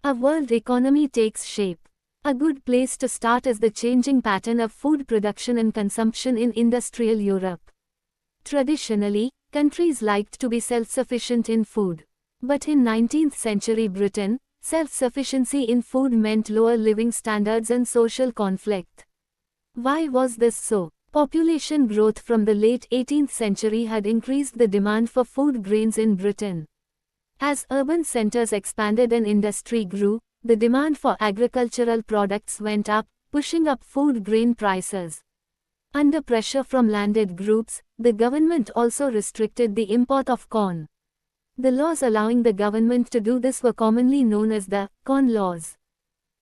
A world economy takes shape. A good place to start is the changing pattern of food production and consumption in industrial Europe. Traditionally, countries liked to be self-sufficient in food. But in 19th century Britain, self-sufficiency in food meant lower living standards and social conflict. Why was this so? Population growth from the late 18th century had increased the demand for food grains in Britain. As urban centers expanded and industry grew, the demand for agricultural products went up, pushing up food grain prices. Under pressure from landed groups, the government also restricted the import of corn. The laws allowing the government to do this were commonly known as the Corn Laws.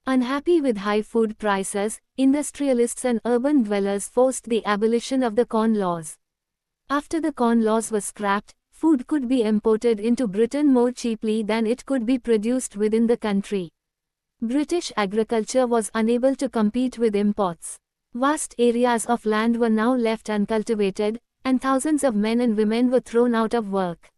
Unhappy with high food prices, industrialists and urban dwellers forced the abolition of the Corn Laws. After the Corn Laws were scrapped, food could be imported into Britain more cheaply than it could be produced within the country. British agriculture was unable to compete with imports. Vast areas of land were now left uncultivated, and thousands of men and women were thrown out of work.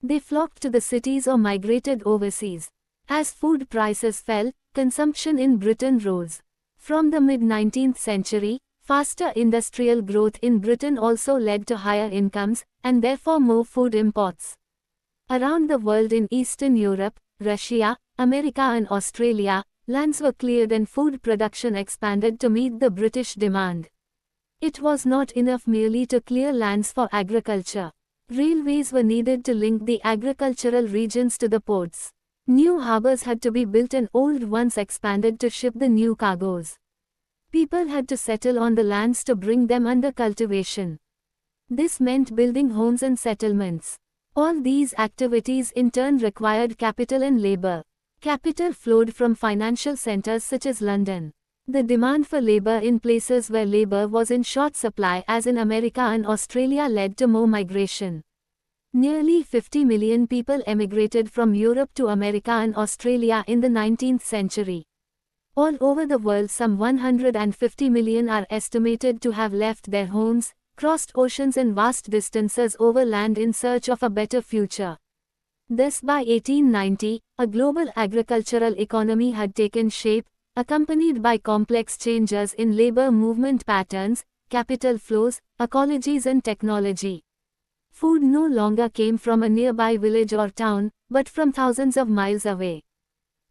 They flocked to the cities or migrated overseas. As food prices fell, consumption in Britain rose. From the mid-19th century, faster industrial growth in Britain also led to higher incomes, and therefore more food imports. Around the world in Eastern Europe, Russia, America and Australia, lands were cleared and food production expanded to meet the British demand. It was not enough merely to clear lands for agriculture. Railways were needed to link the agricultural regions to the ports. New harbors had to be built and old ones expanded to ship the new cargoes. People had to settle on the lands to bring them under cultivation. This meant building homes and settlements. All these activities in turn required capital and labor. Capital flowed from financial centers such as London. The demand for labor in places where labor was in short supply, as in America and Australia, led to more migration. Nearly 50 million people emigrated from Europe to America and Australia in the 19th century. All over the world, some 150 million are estimated to have left their homes, crossed oceans and vast distances over land in search of a better future. Thus by 1890, a global agricultural economy had taken shape, accompanied by complex changes in labor movement patterns, capital flows, ecologies and technology. Food no longer came from a nearby village or town, but from thousands of miles away.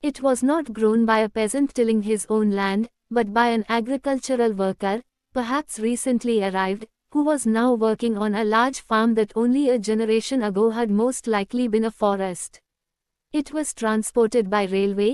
It was not grown by a peasant tilling his own land, but by an agricultural worker, perhaps recently arrived, who was now working on a large farm that only a generation ago had most likely been a forest. It was transported by railway,